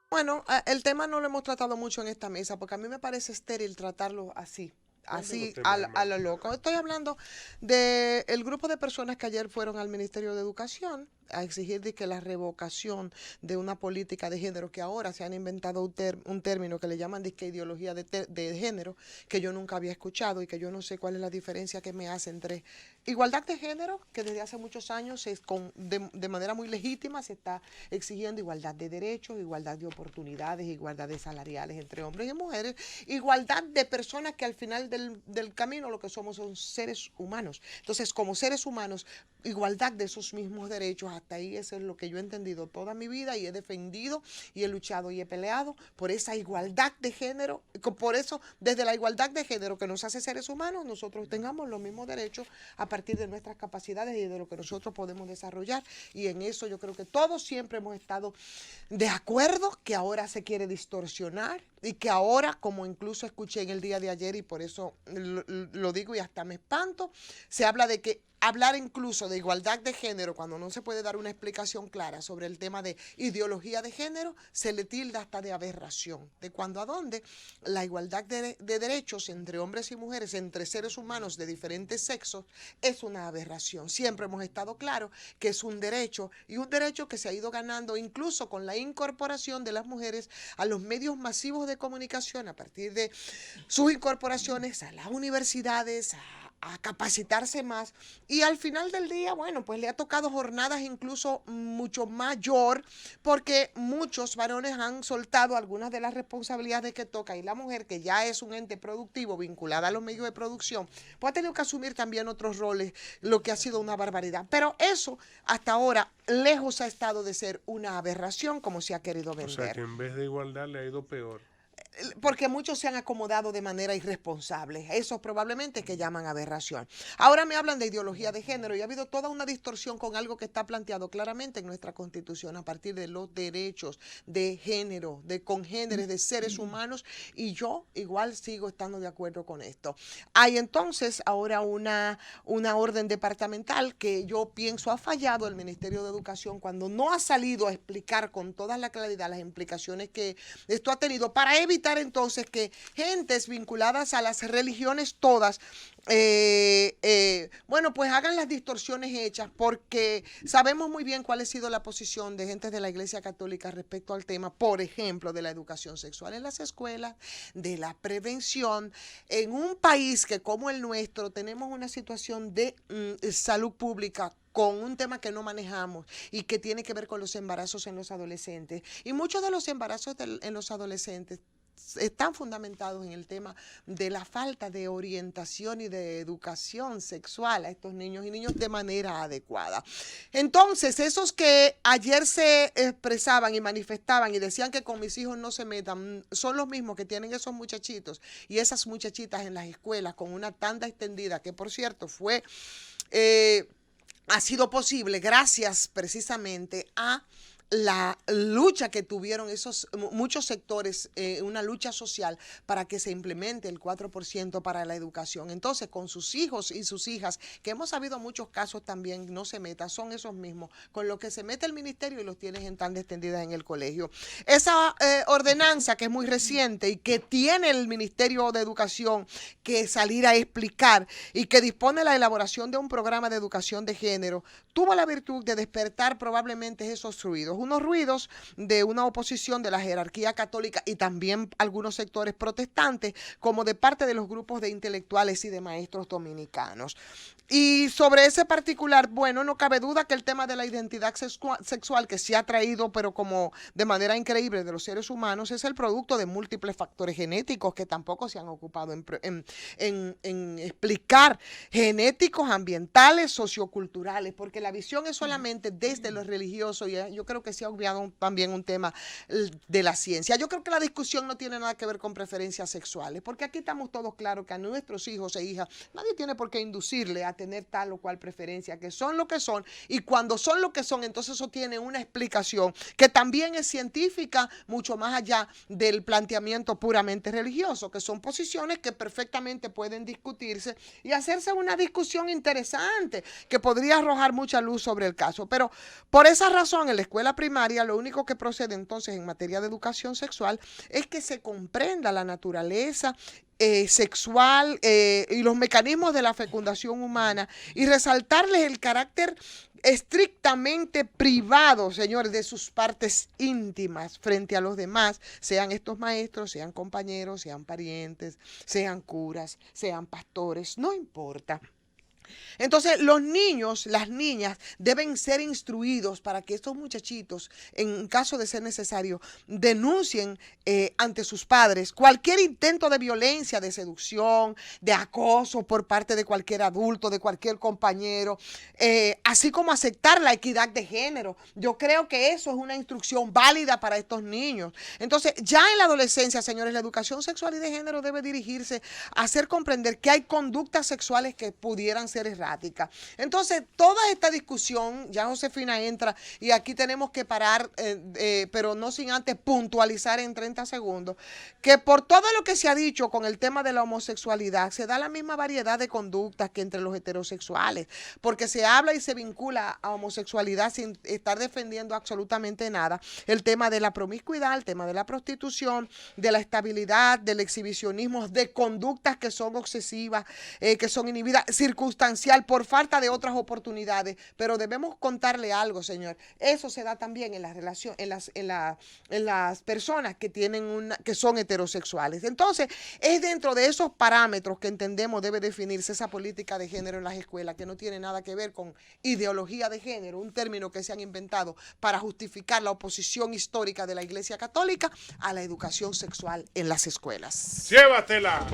Bueno, el tema no lo hemos tratado mucho en esta mesa porque a mí me parece estéril tratarlo así. ¿Cuál de los Así, temas, a hermano? lo loco. Estoy hablando del grupo de personas que ayer fueron al Ministerio de Educación a exigir de que la revocación de una política de género, que ahora se han inventado un término que le llaman disque ideología de género, que yo nunca había escuchado y que yo no sé cuál es la diferencia que me hace entre igualdad de género, que desde hace muchos años de manera muy legítima se está exigiendo igualdad de derechos, igualdad de oportunidades, igualdad de salariales entre hombres y mujeres, igualdad de personas que al final del camino lo que somos son seres humanos. Entonces, como seres humanos, igualdad de esos mismos derechos, hasta ahí eso es lo que yo he entendido toda mi vida y he defendido y he luchado y he peleado por esa igualdad de género. Por eso, desde la igualdad de género que nos hace seres humanos, nosotros tengamos los mismos derechos a partir de nuestras capacidades y de lo que nosotros podemos desarrollar. Y en eso yo creo que todos siempre hemos estado de acuerdo, que ahora se quiere distorsionar y que ahora, como incluso escuché en el día de ayer y por eso lo digo y hasta me espanto, se habla de que hablar incluso de igualdad de género cuando no se puede dar una explicación clara sobre el tema de ideología de género, se le tilda hasta de aberración. De cuando a dónde la igualdad de derechos entre hombres y mujeres, entre seres humanos de diferentes sexos, es una aberración. Siempre hemos estado claros que es un derecho y un derecho que se ha ido ganando incluso con la incorporación de las mujeres a los medios masivos de comunicación a partir de sus incorporaciones a las universidades, a capacitarse más y al final del día, bueno, pues le ha tocado jornadas incluso mucho mayor porque muchos varones han soltado algunas de las responsabilidades que toca y la mujer, que ya es un ente productivo vinculada a los medios de producción, pues ha tenido que asumir también otros roles, lo que ha sido una barbaridad. Pero eso hasta ahora lejos ha estado de ser una aberración como se ha querido O sea que vender, en vez de igualdad le ha ido peor. porque muchos se han acomodado de manera irresponsable. Eso probablemente que llaman aberración. Ahora me hablan de ideología de género y ha habido toda una distorsión con algo que está planteado claramente en nuestra Constitución a partir de los derechos de género, de congéneres, de seres humanos, y yo igual sigo estando de acuerdo con esto. Hay entonces ahora una orden departamental que yo pienso ha fallado el Ministerio de Educación cuando no ha salido a explicar con toda la claridad las implicaciones que esto ha tenido para evitar entonces que gentes vinculadas a las religiones todas, bueno, pues hagan las distorsiones hechas, porque sabemos muy bien cuál ha sido la posición de gentes de la Iglesia Católica respecto al tema, por ejemplo, de la educación sexual en las escuelas, de la prevención, en un país que como el nuestro tenemos una situación de salud pública con un tema que no manejamos y que tiene que ver con los embarazos en los adolescentes. Y muchos de los embarazos en los adolescentes están fundamentados en el tema de la falta de orientación y de educación sexual a estos niños y niños de manera adecuada. Entonces, esos que ayer se expresaban y manifestaban y decían que con mis hijos no se metan, son los mismos que tienen esos muchachitos y esas muchachitas en las escuelas con una tanda extendida, que por cierto fue... ha sido posible gracias precisamente a la lucha que tuvieron esos muchos sectores, una lucha social para que se implemente el 4% para la educación. Entonces, con sus hijos y sus hijas, que hemos sabido muchos casos también, no se meta, son esos mismos, con lo que se mete el ministerio y los tienes en tan extendidas en el colegio. Esa ordenanza que es muy reciente y que tiene el Ministerio de Educación que salir a explicar y que dispone la elaboración de un programa de educación de género, tuvo la virtud de despertar probablemente esos ruidos, unos ruidos de una oposición de la jerarquía católica y también algunos sectores protestantes, como de parte de los grupos de intelectuales y de maestros dominicanos. Y sobre ese particular, bueno, no cabe duda que el tema de la identidad sexual que se ha traído, pero como de manera increíble de los seres humanos, es el producto de múltiples factores genéticos que tampoco se han ocupado en explicar, genéticos, ambientales, socioculturales, porque la visión es solamente desde lo religioso y yo creo que se ha obviado también un tema de la ciencia. Yo creo que la discusión no tiene nada que ver con preferencias sexuales, porque aquí estamos todos claros que a nuestros hijos e hijas nadie tiene por qué inducirle a tener tal o cual preferencia, que son lo que son, y cuando son lo que son, entonces eso tiene una explicación que también es científica, mucho más allá del planteamiento puramente religioso, que son posiciones que perfectamente pueden discutirse y hacerse una discusión interesante que podría arrojar mucha luz sobre el caso. Pero por esa razón, en la escuela primaria, lo único que procede entonces en materia de educación sexual es que se comprenda la naturaleza sexual y los mecanismos de la fecundación humana y resaltarles el carácter estrictamente privado, señores, de sus partes íntimas frente a los demás, sean estos maestros, sean compañeros, sean parientes, sean curas, sean pastores, no importa. Entonces, los niños, las niñas, deben ser instruidos para que estos muchachitos, en caso de ser necesario, denuncien ante sus padres cualquier intento de violencia, de seducción, de acoso por parte de cualquier adulto, de cualquier compañero, así como aceptar la equidad de género. Yo creo que eso es una instrucción válida para estos niños. Entonces, ya en la adolescencia, señores, la educación sexual y de género debe dirigirse a hacer comprender que hay conductas sexuales que pudieran ser erráticas. Entonces, toda esta discusión, ya Josefina entra y aquí tenemos que parar, pero no sin antes puntualizar en 30 segundos, que por todo lo que se ha dicho con el tema de la homosexualidad, se da la misma variedad de conductas que entre los heterosexuales, porque se habla y se vincula a homosexualidad sin estar defendiendo absolutamente nada, el tema de la promiscuidad, el tema de la prostitución, de la estabilidad, del exhibicionismo, de conductas que son obsesivas, que son inhibidas, circunstancial, por falta de otras oportunidades, pero debemos contarle algo, señor. Eso se da también en la relación, en las personas que tienen que son heterosexuales. Entonces, es dentro de esos parámetros que entendemos debe definirse esa política de género en las escuelas, que no tiene nada que ver con ideología de género, un término que se han inventado para justificar la oposición histórica de la Iglesia Católica a la educación sexual en las escuelas. Llévatela.